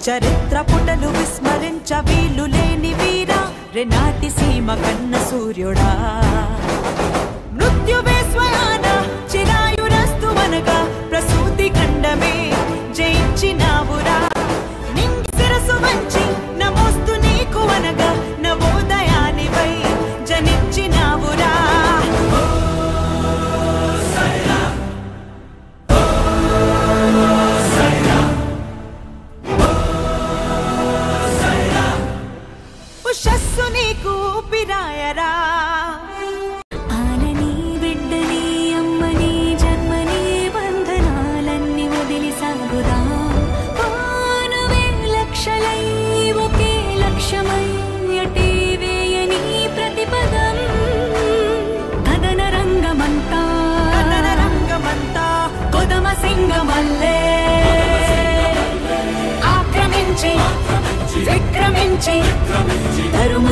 చరిత్ర పుటలు విస్మరించ వీలు లేని వీరా రెనాటి సీమ కన్న సూర్యుడా మృత్యువే స్వయాన చిరాయురస్తువనగా ప్రసూతి ఖండమే జయించినావురా నింగి శిరసు వంచి నమోస్తు నీకు అనగా నవోదయానివై జనించినావురా ఉషస్సు నీకు పిరాయరా ఆలని బిడ్డని అమ్మని జన్మని బంధనాలన్నీ వదిలి సాగుదా పానువే లక్షలై ఒకే లక్ష్యమై అటే వేయని ప్రతిపదం కదన రంగమంతా కొదమ సింగమల్లే ఆక్రమించి విక్రమించి తరుము